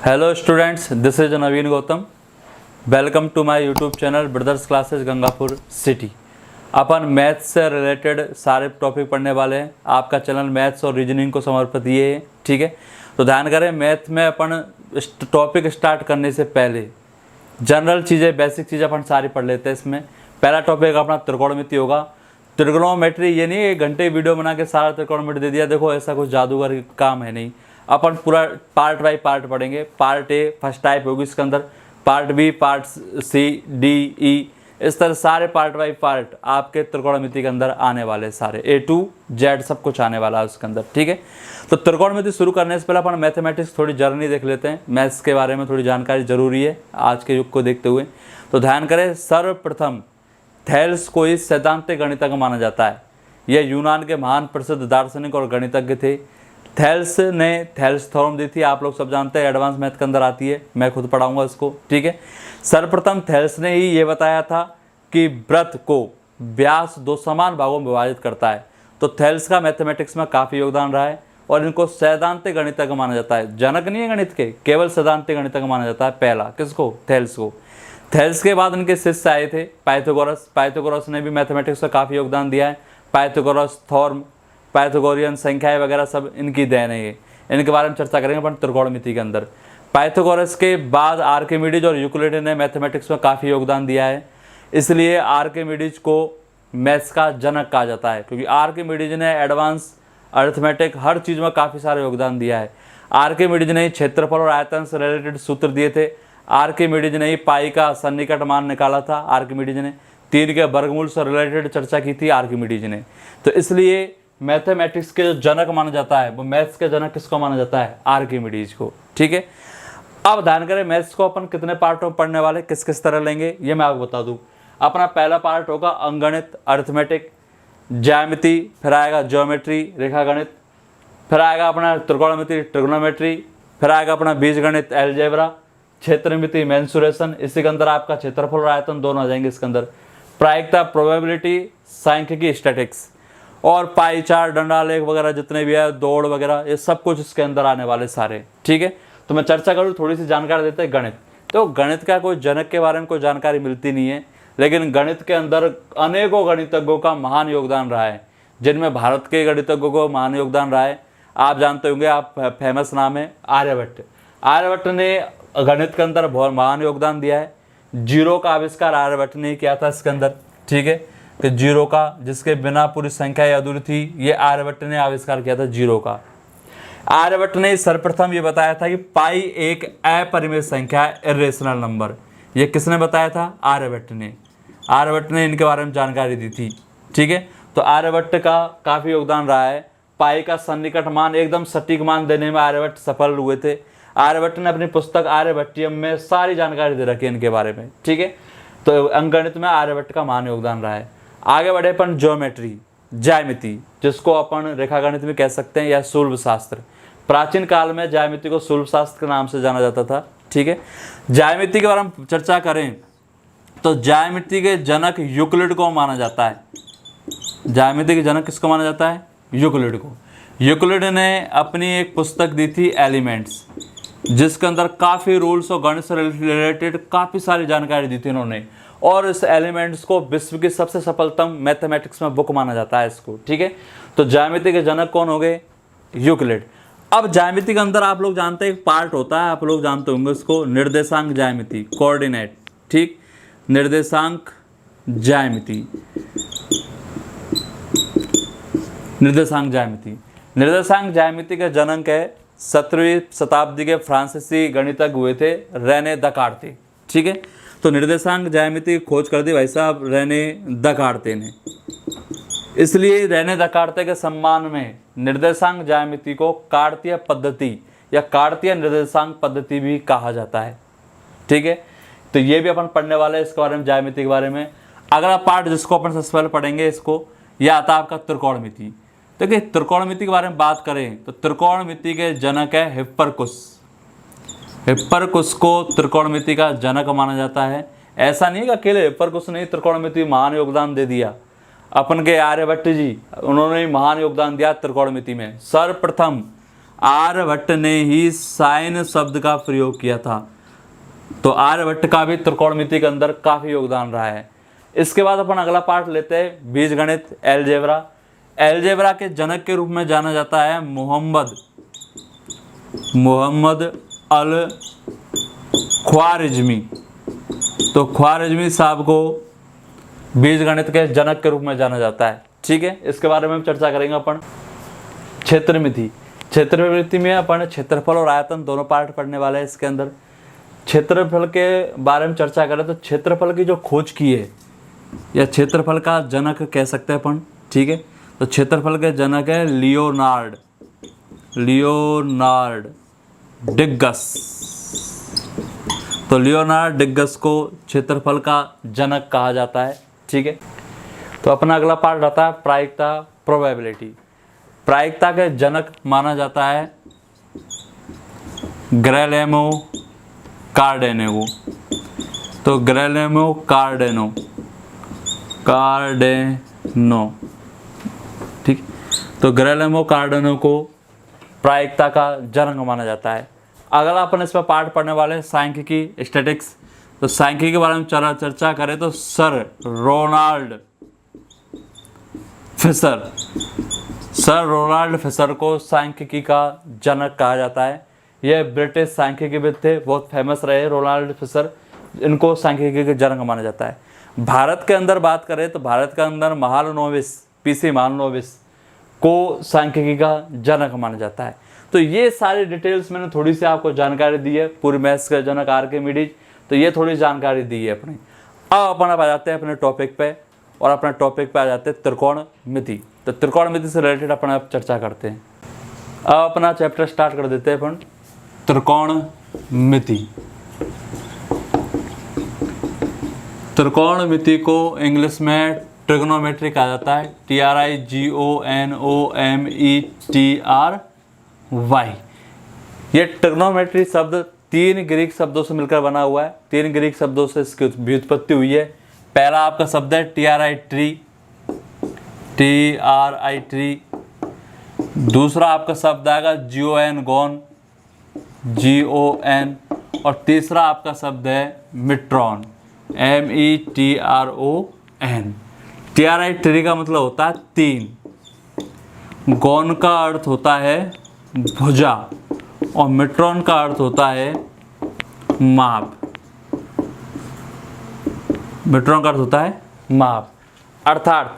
Hello students, this is Naveen Gautam. Welcome to my YouTube channel brothers classes Gangapur city. अपन maths से related सारे topic पढ़ने वाले हैं। आपका चैनल मैथ्स और रीजनिंग को समर्पित ये है, ठीक है। तो ध्यान करें, मैथ में अपन टॉपिक स्टार्ट करने से पहले जनरल चीज़ें, बेसिक चीज़ें अपन सारी पढ़ लेते हैं। इसमें पहला टॉपिक अपना त्रिकोणमिति होगा। त्रिकोणोमेट्री ये नहीं एक घंटे वीडियो बना के सारा त्रिकोणमिति दे दिया, देखो ऐसा कुछ जादूगर काम है नहीं। अपन पूरा पार्ट बाय पार्ट पढ़ेंगे। पार्ट ए फर्स्ट टाइप होगी, इसके अंदर part B, part C, D, E, इस तरह सारे पार्ट बाय पार्ट आपके त्रिकोणमिति के अंदर आने वाले, सारे ए टू जेड सब कुछ आने वाला है उसके अंदर, ठीक है। तो त्रिकोणमिति शुरू करने से पहले अपन मैथमेटिक्स थोड़ी जर्नी देख लेते हैं। मैथ्स के बारे में थोड़ी जानकारी जरूरी है आज के युग को देखते हुए। तो ध्यान करें, सर्वप्रथम थेल्स को इस सैद्धांतिक गणितज्ञ माना जाता है। यह यूनान के महान प्रसिद्ध दार्शनिक और गणितज्ञ थे। थेल्स ने थेल्स थ्योरम दी थी, आप लोग सब जानते हैं, एडवांस मैथ के अंदर आती है, मैं खुद पढ़ाऊंगा इसको, ठीक है। सर्वप्रथम थेल्स ने ही ये बताया था कि वृत्त को व्यास दो समान भागों में विभाजित करता है। तो थेल्स का मैथमेटिक्स में काफ़ी योगदान रहा है और इनको सैद्धांतिक गणितज्ञ माना जाता है। जनक नहीं है गणित के, केवल सैद्धांतिक गणितज्ञ माना जाता है पहला। किसको? थेल्स को। थेल्स के बाद इनके शिष्य आए थे पाइथागोरस। पाइथागोरस ने भी मैथमेटिक्स में काफ़ी योगदान दिया है। पाइथागोरस थ्योरम, पाइथागोरियन संख्याएं वगैरह सब इनकी देन है। ये इनके बारे में चर्चा करेंगे अपन त्रिकोणमिति के अंदर। पाइथागोरस के बाद आर्किमिडीज और यूक्लिड ने मैथमेटिक्स में काफ़ी योगदान दिया है, इसलिए आर्किमिडीज को मैथ्स का जनक कहा जाता है, क्योंकि आर्किमिडीज ने एडवांस अर्थमेटिक हर चीज़ में काफ़ी सारा योगदान दिया है। आर्किमिडीज ने क्षेत्रफल और आयतन से रिलेटेड सूत्र दिए थे। आर्किमिडीज ने पाई का सन्निकट मान निकाला था। आर्किमिडीज ने 3 के वर्गमूल से रिलेटेड चर्चा की थी आर्किमिडीज ने। तो इसलिए मैथमेटिक्स के जो जनक माना जाता है, वो मैथ्स के जनक किसको माना जाता है? आर्किमिडीज को, ठीक है। अब ध्यान करें, मैथ्स को अपन कितने पार्टों में पढ़ने वाले, किस किस तरह लेंगे, ये मैं आपको बता दूं। अपना पहला पार्ट होगा अंकगणित, अर्थमेटिक, ज्यामिति, फिर आएगा ज्योमेट्री, रेखागणित, फिर आएगा अपना त्रिकोणमिति, ट्रिग्नोमेट्री, फिर आएगा अपना बीजगणित, अलजेब्रा, क्षेत्रमिति, मेंसुरेशन, इसी के अंदर आपका क्षेत्रफल और आयतन दोनों आ जाएंगे इसके अंदर। प्रायिकता, प्रोबेबिलिटी, सांख्यिकी, स्टैटिक्स, और पाई चार्ट, डंडालेख वगैरह जितने भी है, दौड़ वगैरह, ये सब कुछ इसके अंदर आने वाले सारे, ठीक है। तो मैं चर्चा करूँ, थोड़ी सी जानकारी देते हैं गणित। तो गणित का कोई जनक के बारे में कोई जानकारी मिलती नहीं है, लेकिन गणित के अंदर अनेकों गणितज्ञों का महान योगदान रहा है, जिनमें भारत के गणितज्ञों को महान योगदान रहा है। आप जानते होंगे, आप फेमस नाम है आर्यभट्ट। आर्यभट्ट ने गणित के अंदर बहुत महान योगदान दिया है। जीरो का आविष्कार आर्यभट्ट ने किया था इसके अंदर, ठीक है। कि जीरो का, जिसके बिना पूरी संख्या अधूरी थी, ये आर्यभट्ट ने आविष्कार किया था जीरो का। आर्यभट्ट ने सर्वप्रथम ये बताया था कि पाई एक अपरिमेय संख्या है, इर्रेशनल नंबर। ये किसने बताया था? आर्यभट्ट ने। आर्यभट्ट ने इनके बारे में जानकारी दी थी, ठीक है। तो आर्यभट्ट का काफ़ी योगदान रहा है। पाई का सन्निकट मान, एकदम सटीक मान देने में आर्यभट्ट सफल हुए थे। आर्यभट्ट ने अपनी पुस्तक आर्यभट्टियम में सारी जानकारी दे रखी है इनके बारे में, ठीक है। तो अंकगणित में आर्यभट्ट का महान योगदान रहा है। आगे बढ़े अपन ज्योमेट्री, ज्यामिति, जिसको अपन रेखागणित में कह सकते हैं, या शूल्ब शास्त्र। प्राचीन काल में ज्यामिति को शूल्ब शास्त्र के नाम से जाना जाता था, ठीक है। ज्यामिति के बारे में चर्चा करें तो ज्यामिति के जनक यूक्लिड को माना जाता है। ज्यामिति के जनक किसको माना जाता है? यूक्लिड को। यूक्लिड ने अपनी एक पुस्तक दी थी एलिमेंट्स, जिसके अंदर काफ़ी रूल्स और गणित से रिलेटेड काफ़ी सारी जानकारी दी थी इन्होंने, और इस एलिमेंट्स को विश्व की सबसे सफलतम मैथमेटिक्स में बुक माना जाता है इसको, ठीक है। तो ज्यामिति के जनक कौन हो गए? यूक्लिड। अब ज्यामिति के अंदर आप लोग जानते हैं एक पार्ट होता है, आप लोग जानते होंगे उसको, निर्देशांक ज्यामिति, कोऑर्डिनेट, ठीक। निर्देशांक ज्यामिति, निर्देशांक ज्यामिति। निर्देशांक ज्यामिति के जनक है 17वीं शताब्दी के फ्रांसीसी गणितज्ञ हुए थे, रेने दकार्ते, ठीक है। तो निर्देशांक ज्यामिति की खोज कर दी भाई साहब रेने दकार्ते ने। इसलिए रेने दकार्ते के सम्मान में निर्देशांक ज्यामिति को कार्तीय पद्धति या कार्तीय निर्देशांक पद्धति भी कहा जाता है, ठीक है। तो ये भी अपन पढ़ने वाले हैं इसके बारे में, ज्यामिति के बारे में। अगला पार्ट जिसको अपन सबसे पहले पढ़ेंगे, इसको यह आता है आपका त्रिकोणमिति। देखिए, त्रिकोणमिति के बारे में बात करें तो त्रिकोणमिति के जनक है हिप्परकुस। हिप्परकुस को त्रिकोणमिति का जनक माना जाता है। ऐसा नहीं कि अकेले हिप्परकुस ने त्रिकोणमिति महान योगदान दे दिया, अपन के आर्यभट्ट जी, उन्होंने महान योगदान दिया त्रिकोणमिति में। सर्वप्रथम आर्यभट्ट ने ही साइन शब्द का प्रयोग किया था। तो आर्यभट्ट का भी त्रिकोणमिति के अंदर काफी योगदान रहा है। इसके बाद अपन अगला पार्ट लेते हैं बीजगणित, एलजेब्रा। एलजेब्रा के जनक के रूप में जाना जाता है मोहम्मद अल ख्वारिज़मी। तो ख्वारिज़मी साहब को बीजगणित के जनक के रूप में जाना जाता है। ठीक है, इसके बारे में चर्चा करेंगे अपन। क्षेत्रमिति में अपन क्षेत्रफल और आयतन दोनों पार्ट पढ़ने वाले हैं। इसके अंदर क्षेत्रफल के बारे में चर्चा करें तो क्षेत्रफल की जो खोज की है या क्षेत्रफल का जनक कह सकते हैं अपन। ठीक है, तो क्षेत्रफल के जनक है लियोनार्ड डिग्गस। तो लियोनार्ड डिग्गस को क्षेत्रफल का जनक कहा जाता है। ठीक है, तो अपना अगला पार्ट रहता है प्रायिकता, प्रोबेबिलिटी। प्रायिकता के जनक माना जाता है ग्रेलेमो कार्डेनो। तो ग्रेलेमो कार्डेनो, ठीक। तो ग्रेलेमो कार्डेनो को प्रायिकता का जनक माना जाता है। अगला अपन इसमें पार्ट पढ़ने वाले हैं सांख्यिकी, स्टैटिक्स। तो सांख्यिकी के बारे में चर्चा करें तो सर रोनाल्ड फिशर को सांख्यिकी का जनक कहा जाता है। यह ब्रिटिश सांख्यिकीविद थे, बहुत फेमस रहे रोनाल्ड फिशर। इनको सांख्यिकी के जनक माना जाता है। भारत के अंदर बात करें तो भारत के अंदर महालनोबिस, पीसी महालनोबिस को सांख्यिकी का जनक माना जाता है। तो ये सारी डिटेल्स मैंने थोड़ी सी आपको जानकारी दी है। पूरी मैथ्स का जनक आर्किमिडीज, तो ये थोड़ी जानकारी दी है अपनी। अब अपन आ जाते हैं अपने टॉपिक पे, और अपने टॉपिक पे आ जाते हैं त्रिकोणमिति। तो त्रिकोणमिति से रिलेटेड अपन अब चर्चा करते हैं। अब अपना चैप्टर स्टार्ट कर देते हैं अपन त्रिकोणमिति। त्रिकोणमिति को इंग्लिश में ट्रिग्नोमेट्री कहा जाता है, TRIGONOMETRY। ये ट्रिग्नोमेट्री शब्द 3 ग्रीक शब्दों से मिलकर बना हुआ है। 3 ग्रीक शब्दों से इसकी व्युत्पत्ति हुई है। पहला आपका शब्द है TRI। दूसरा आपका शब्द आएगा GON, और तीसरा आपका शब्द है मिट्रॉन, METRON। TRI का मतलब होता है 3, गॉन का अर्थ होता है भुजा, और मिट्रॉन का अर्थ होता है माप। मिट्रॉन का अर्थ होता है माप, अर्थात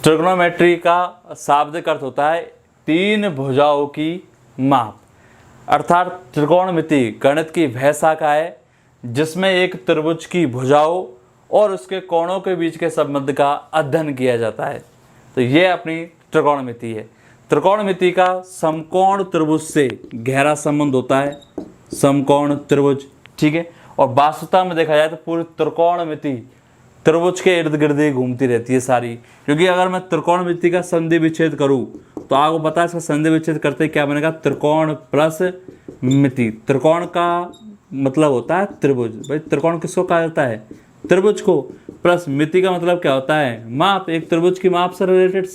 ट्रिग्नोमेट्री का शाब्दिक अर्थ होता है 3 भुजाओं की माप। अर्थात त्रिकोणमिति गणित की वह शाखा है जिसमें एक त्रिभुज की भुजाओं और उसके कोणों के बीच के संबंध का अध्ययन किया जाता है। तो ये अपनी त्रिकोणमिति है। त्रिकोणमिति का समकोण त्रिभुज से गहरा संबंध होता है, समकोण त्रिभुज। ठीक है, और वास्तवता में देखा जाए तो पूरी त्रिकोणमिति त्रिभुज के इर्द गिर्द ही घूमती रहती है सारी। क्योंकि अगर मैं त्रिकोणमिति का संधि विच्छेद करूं तो आपको पता है इसका संधि विच्छेद करते क्या बनेगा, त्रिकोण प्लस मिति। त्रिकोण का मतलब होता है त्रिभुज। भाई त्रिकोण किसको कहा जाता है, त्रिभुज को। प्लस मिति का मतलब क्या होता है, माप। एक त्रिभुज की माप से रिलेटेड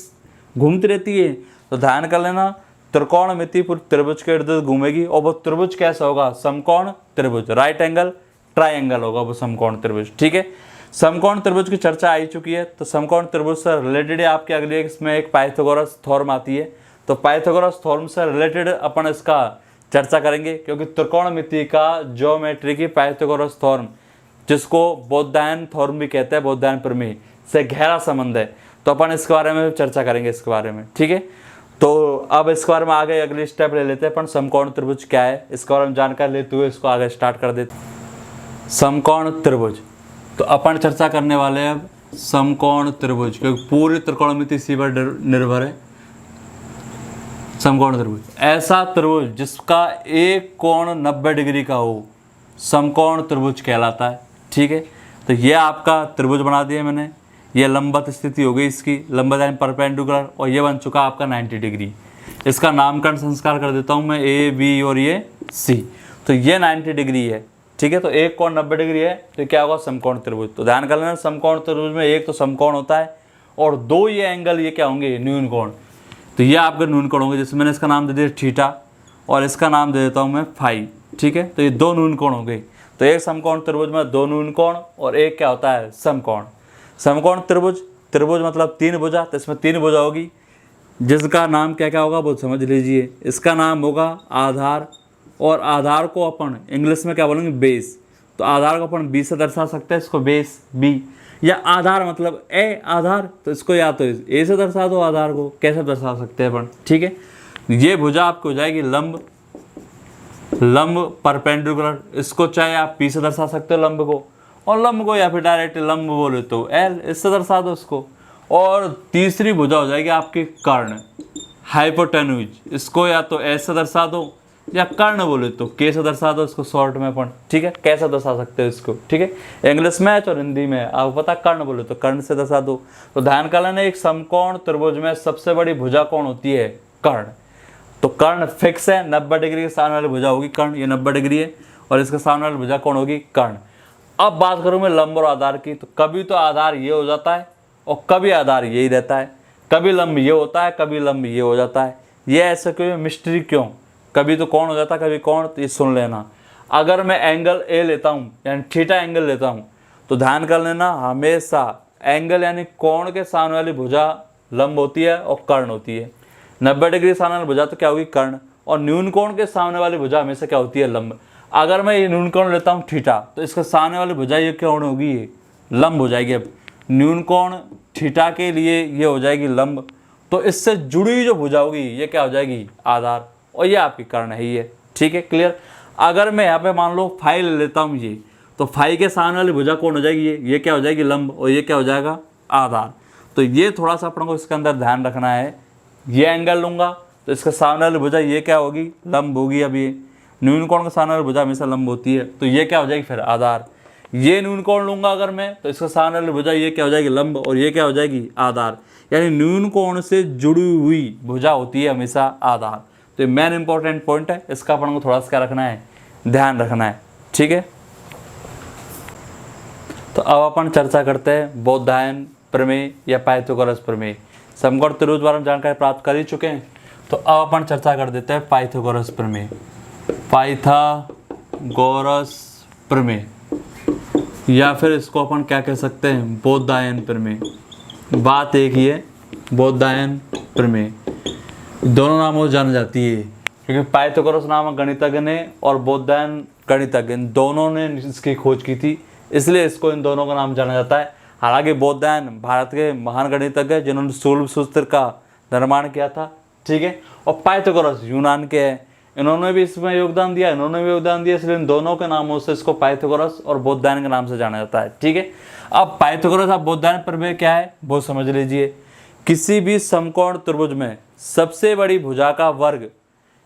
घूमती रहती है। तो ध्यान कर लेना, त्रिकोणमिति पूरी त्रिभुज के इर्द गिर्द घूमेगी। और वो त्रिभुज कैसा होगा, समकोण त्रिभुज, राइट एंगल ट्राइंगल होगा वो समकोण त्रिभुज। ठीक है, समकोण त्रिभुज की चर्चा आ चुकी है। तो समकोण त्रिभुज से रिलेटेड आपके अगले इसमें एक पाइथागोरस थ्योरम आती है। तो पाइथागोरस थ्योरम से रिलेटेड अपन इसका चर्चा करेंगे, क्योंकि त्रिकोणमिति का ज्योमेट्री की पाइथागोरस थ्योरम, जिसको बौद्धायन थ्योरम भी कहते हैं, बौद्धायन प्रमेय से गहरा संबंध है। तो अपन इसके बारे में चर्चा करेंगे इसके बारे में। ठीक है, तो अब इसके बारे में आगे अगली स्टेप ले लेते हैं अपन। समकोण त्रिभुज क्या है इसके बारे में जानकारी लेते हुए इसको आगे स्टार्ट कर देते। समकोण त्रिभुज, तो अपन चर्चा करने वाले हैं अब समकोण त्रिभुज, क्योंकि पूरी त्रिकोणमिति इसी पर निर्भर है। समकोण त्रिभुज ऐसा त्रिभुज जिसका एक कोण 90 डिग्री का हो, समकोण त्रिभुज कहलाता है। ठीक है, तो ये आपका त्रिभुज बना दिया मैंने। ये लंबवत स्थिति हो गई इसकी, लंबवत यानी परपेंडिकुलर, और ये बन चुका आपका 90 डिग्री। इसका नामकरण संस्कार कर देता हूँ मैं, A, B और ये C। तो ये 90 डिग्री है। ठीक है, तो एक कोण 90 डिग्री है, तो क्या होगा, समकोण त्रिभुज। तो ध्यान कर लेना, समकोण त्रिभुज में एक तो समकोण होता है और 2 ये एंगल ये क्या होंगे, न्यून कोण। तो ये आपके न्यून कोण होंगे, जिसमें मैंने इसका नाम दे दिया थीटा। और इसका नाम दे देता हूँ मैं फाई। ठीक है, तो ये दो न्यून कोण हो गए। तो एक समकोण त्रिभुज में दो न्यून कोण और एक क्या होता है, समकोण। समकोण त्रिभुज, त्रिभुज मतलब तीन भुजा, तो इसमें तीन भुजा होगी जिसका नाम क्या क्या होगा वो समझ लीजिए। इसका नाम होगा आधार, और आधार को अपन इंग्लिश में क्या बोलेंगे, बेस। तो आधार को अपन बी से दर्शा सकते हैं, इसको बेस बी, या आधार मतलब ए आधार, तो इसको या तो ए से दर्शा दो आधार को, कैसे दर्शा सकते हैं अपन। ठीक है, ये भुजा आपको हो जाएगी लंब, लंब परपेंडिकुलर, इसको चाहे आप पी से दर्शा सकते हो लंब को, और लंब को या फिर डायरेक्ट लंब बोले तो एल, इससे दर्शा दो इसको। और तीसरी भुजा हो जाएगी आपकी कर्ण, हाइपोटेन्यूज, इसको या तो एस से दर्शा दो या कर्ण बोले तो के से दर्शा दो इसको शॉर्ट में अपन। ठीक है, कैसे दर्शा सकते हो इसको। ठीक है, इंग्लिश में और हिंदी में आपको पता, कर्ण बोले तो कर्ण से दर्शा दो। तो ध्यान कर लेना, एक समकोण त्रिभुज में सबसे बड़ी भुजा कौन होती है, कर्ण। तो कर्ण फिक्स है, 90 डिग्री के सामने वाली भुजा होगी कर्ण, ये 90 डिग्री है, और इसके सामने वाली भुजा कौन होगी, कर्ण। अब बात करूं मैं लंब और आधार की, तो कभी तो आधार ये हो जाता है और कभी आधार यही रहता है, कभी लंब ये होता है, कभी लंब ये हो जाता है। ये ऐसा क्यों, मिस्ट्री क्यों, कभी तो कौन हो जाता है कभी कौन, तो ये सुन लेना। अगर मैं एंगल ए लेता हूँ यानी थीटा एंगल लेता हूँ, तो ध्यान कर लेना हमेशा एंगल यानी कोण के सामने वाली भुजा लंब होती है और कर्ण होती है। 90 डिग्री सामने वाली भुजा तो क्या होगी, कर्ण, और न्यून कोण के सामने वाली भुजा हमेशा क्या होती है, लंब। अगर मैं ये न्यून कोण लेता हूँ थीटा, तो इसके सामने वाली भुजा ये क्या होगी, ये लंब हो जाएगी। अब न्यून कोण थीटा के लिए ये हो जाएगी लंब, तो इससे जुड़ी जो भुजा होगी ये क्या हो जाएगी, आधार, और ये आपकी कर्ण है ये। ठीक है, क्लियर। अगर मैं यहाँ पे मान लो फाई ले लेता हूँ ये, तो फाई के सामने वाली भुजा कौन हो जाएगी, ये क्या हो जाएगी, लंब, और ये क्या हो जाएगा, आधार। तो ये थोड़ा सा अपन को इसके अंदर ध्यान रखना है। ये एंगल लूंगा तो इसके सामने वाली भुजा ये क्या होगी, लंब होगी। अब ये न्यून कोण के सामने वाली भुजा हमेशा लंब होती है, तो ये क्या हो जाएगी फिर, आधार। ये न्यून कोण लूंगा अगर मैं, तो इसके सामने वाली भुजा ये क्या हो जाएगी, लंब, और ये क्या हो जाएगी, आधार। यानी न्यून कोण से जुड़ी हुई भुजा होती है हमेशा आधार। तो ये मेन इंपॉर्टेंट पॉइंट है, इसका अपन को थोड़ा सा क्या रखना है, ध्यान रखना है। ठीक है, तो अब अपन चर्चा करते हैं बौद्धायन प्रमेय या पाइथागोरस प्रमेय। समकोण त्रिभुज बारे में जानकारी प्राप्त कर ही चुके हैं, तो अब अपन चर्चा कर देते हैं पाइथागोरस प्रमेय। पाइथागोरस प्रमेय, या फिर इसको अपन क्या कह सकते हैं, बौद्धायन प्रमेय। बात एक ही है, बौद्धायन प्रमेय दोनों नामों से जानी जाती है, क्योंकि पाइथागोरस नामक गणितज्ञ ने और बौद्धायन गणितज्ञ दोनों ने इसकी खोज की थी, इसलिए इसको इन दोनों का नाम जाना जाता है। हालांकि बौद्धायन भारत के महान गणितज्ञ जिन्होंने स्थूल सूत्र का निर्माण किया था। ठीक है, और पाइथागोरस यूनान के हैं, इन्होंने भी इसमें योगदान दिया, इन्होंने भी योगदान दिया, इसलिए इन दोनों के नामों से इसको पाइथागोरस और बौद्धायन के नाम से जाना जाता है। ठीक है, अब पाइथागोरस और बौद्धायन प्रमेय क्या है वो समझ लीजिए। किसी भी समकोण त्रिभुज में सबसे बड़ी भुजा का वर्ग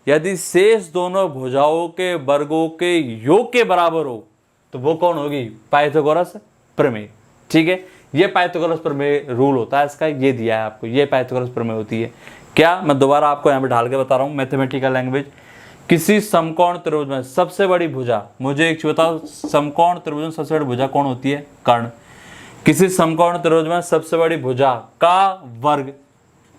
यदि शेष दोनों भुजाओं के वर्गों के योग के बराबर हो तो वो कौन होगी, पाइथागोरस प्रमेय। ठीक है, ये पाइथागोरस प्रमेय रूल होता है इसका, ये दिया है आपको, ये पाइथागोरस प्रमेय होती है। क्या, मैं दोबारा आपको यहाँ पे ढाल के बता रहा हूँ मैथमेटिकल लैंग्वेज। किसी समकोण त्रिभुज में सबसे बड़ी भुजा, मुझे एक चीज बताओ, समकोण त्रिभुज में सबसे बड़ी भुजा कौन होती है, कर्ण। किसी समकोण त्रिभुज में सबसे बड़ी भुजा का वर्ग,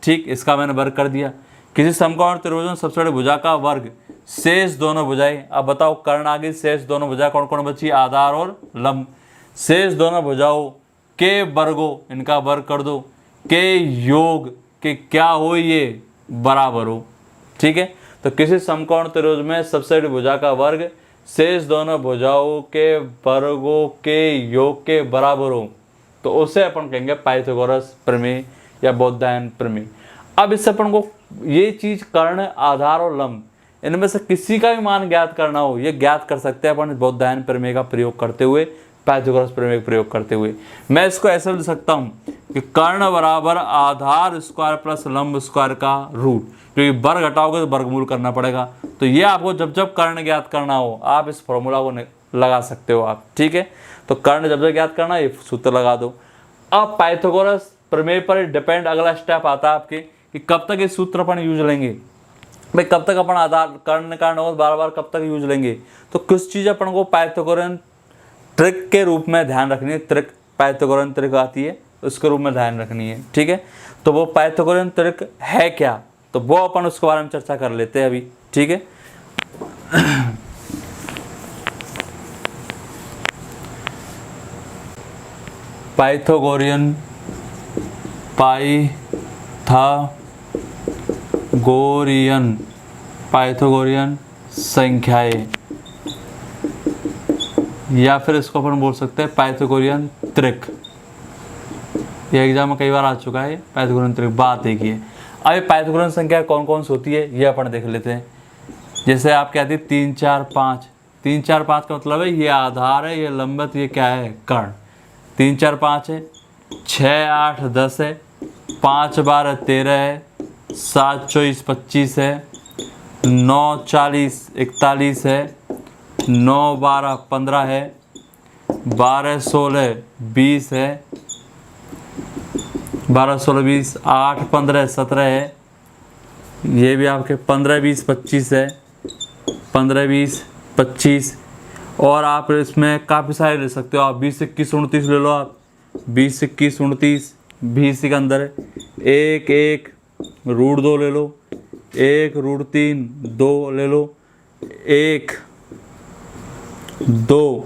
ठीक, इसका मैंने वर्ग कर दिया। किसी समकोण त्रिभुज में सबसे बड़ी भुजा का वर्ग शेष दोनों भुजाएं, अब बताओ कर्ण आ गई, शेष दोनों भुजा कौन कौन बची, आधार और लंब। शेष दोनों भुजाओं के वर्गों, इनका वर्ग कर दो, के योग के क्या हो, ये बराबर हो। ठीक है, तो किसी समकोण त्रिभुज में सबसे बड़ी भुजा का वर्ग शेष दोनों भुजाओं के वर्गों के योग के बराबर हो, तो उसे अपन कहेंगे पाइथागोरस प्रमेय या बौद्धायन प्रमेय। अब इससे अपन को ये चीज कर्ण, आधार और लंब, इनमें से किसी का भी मान ज्ञात करना हो, ये ज्ञात कर सकते हैं अपन बौद्धायन प्रमेय का प्रयोग करते हुए, पाइथागोरस प्रमेय का प्रयोग करते हुए। मैं इसको ऐसे लिख सकता हूँ कि कर्ण बराबर आधार स्क्वायर प्लस लंब स्क्वायर का रूट, क्योंकि वर्ग हटाओगे तो वर्गमूल करना पड़ेगा। तो ये आपको जब जब कर्ण ज्ञात करना हो आप इस फॉर्मूला को लगा सकते हो आप। ठीक है, तो कर्ण जब जब ज्ञात करना ये सूत्र लगा दो। अब पाइथागोरस प्रमेय पर डिपेंड अगला स्टेप आता है आपके कि कब तक ये सूत्र अपन यूज लेंगे, भाई कब तक अपन आधार कर्ण कारण हो बार बार कब तक यूज लेंगे। तो कुछ चीज़ अपन को पाइथागोरन ट्रिक के रूप में ध्यान रखनी है, ट्रिक पाइथागोरन ट्रिक आती है उसके रूप में ध्यान रखनी है। ठीक है, तो वो पाइथागोरन ट्रिक है क्या, तो वो अपन उसके बारे में चर्चा कर लेते हैं अभी। ठीक है, पाइथागोरियन पाइथागोरियन संख्याएं, या फिर इसको अपन बोल सकते हैं पाइथागोरियन त्रिक। ये एग्जाम में कई बार आ चुका है पाइथागोरियन त्रिक, बात एक ही है। अब ये पाइथागोरियन संख्या कौन कौन सी होती है ये अपन देख लेते हैं। जैसे आप कहते हैं 3 4 5, 3 4 5 का मतलब है ये आधार है, ये लंबत, ये क्या है कर्ण। 3 4 5 है, 6 8 10 है, 5 12 13 है, 7 24 25 है, 9 40 41 है, 9 12 15 है, 12 16 20 है, 12 16 20, 8 15 17 है, ये भी आपके 15 20 25 है, 15 20 25। और आप इसमें काफ़ी सारे ले सकते हो आप, 20 21 29 ले लो आप, 20 21 29 20 के अंदर है। 1 1 √2 ले लो, 1 √3 2 ले लो, 1 2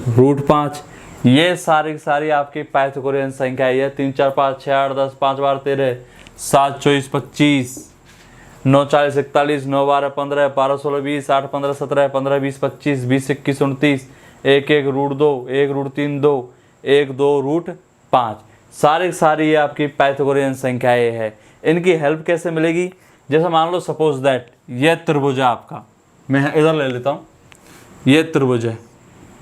√5। ये सारी सारी आपकी पाइथागोरियन संख्या है। 3 4 5 6 8 10 5 12 13 7 24 25 9 40 41 9 12 15 12 16 20 8 15 17 15 20 25 20 21 29 1 1 √2 1 √3 2 1 2 √5। सारी सारी ये आपकी पाइथागोरियन संख्याएं है। इनकी हेल्प कैसे मिलेगी? जैसे मान लो सपोज दैट ये त्रिभुज है आपका, मैं इधर ले लेता हूँ, ये त्रिभुज है।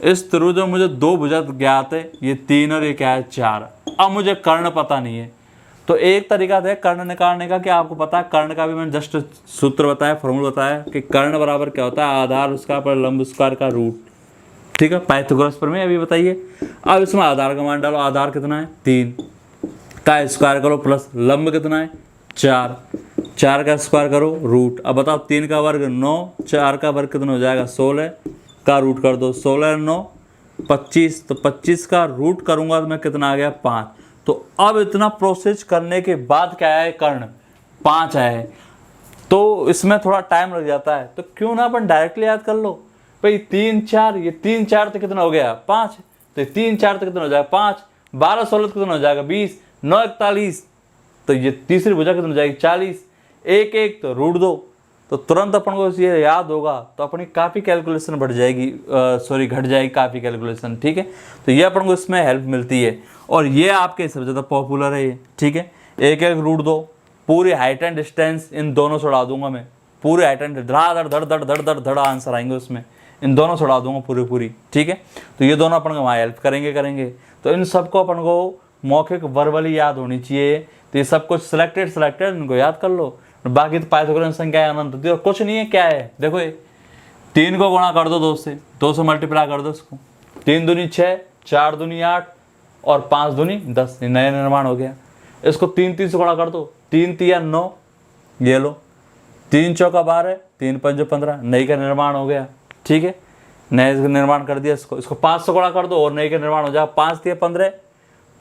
इस त्रिभुज में मुझे 2 भुजा ज्ञात है, ये 3 और ये क्या है 4। अब मुझे कर्ण पता नहीं है, तो एक तरीका है कर्ण निकालने का कि आपको पता है कर्ण का भी मैंने जस्ट सूत्र बताया, फॉर्मूला बताया कि कर्ण बराबर क्या होता है, आधार उसका पर लंब स्क्वायर का रूट। ठीक है, पाइथागोरस पर में अभी बताइए। अब इसमें आधार का मान डालो, आधार कितना है 3 का स्क्वायर करो प्लस लंब कितना है 4, 4 का स्क्वायर करो रूट। अब बताओ 3 का वर्ग 9, 4 का वर्ग कितना हो जाएगा 16 का रूट कर दो, 16 9 25, तो 25 का रूट करूंगा तो मैं कितना आ गया 5। तो अब इतना प्रोसेस करने के बाद क्या है कर्ण 5 आया है, तो इसमें थोड़ा टाइम लग जाता है। तो क्यों ना अपन डायरेक्टली याद कर लो भाई 3 4, ये 3 4 तो कितना हो गया 5, तो 3 4 तो कितना हो जाएगा 5, 12 16 तो कितना हो जाएगा 20, 9 41, तो ये तीसरी भुजा कितना हो जाएगी 40, 1 1 तो √2। तो तुरंत अपन को ये याद होगा तो अपनी काफ़ी कैलकुलेशन बढ़ जाएगी, सॉरी घट जाएगी काफ़ी कैलकुलेशन। ठीक है, तो ये अपन को इसमें हेल्प मिलती है और ये आपके सबसे ज़्यादा पॉपुलर है ये। ठीक है, 1 1 √2, पूरी हाइट एंड डिस्टेंस इन दोनों से उड़ा दूंगा मैं, पूरी हाइट एंड धड़ धड़ धड़ धड़ धड़ धड़ आंसर आएंगे उसमें, इन दोनों से उड़ा दूंगा पूरी पूरी। ठीक है, तो ये दोनों अपन को वहाँ हेल्प करेंगे। तो इन सबको अपन को मौखिक वर्बली याद होनी चाहिए। तो ये सब कुछ सिलेक्टेड इनको याद कर लो, बाकी तो पाइथागोरियन संख्या अनंत होती है और कुछ नहीं है। क्या है देखो, ये 3 को गुणा कर दो 2 से मल्टीप्लाई कर दो इसको, 3 दूनी 6, 4 दूनी 8 और 5 दूनी 10, नया निर्माण हो गया। इसको 3 3 से गुणा कर दो, 3 3 9, ये लो 3 चौका 12, 3 5 15, नई का निर्माण हो गया। ठीक है, नए का निर्माण कर दिया। इसको 5 से गुणा कर दो और नई का निर्माण हो जाएगा। 5 3 15,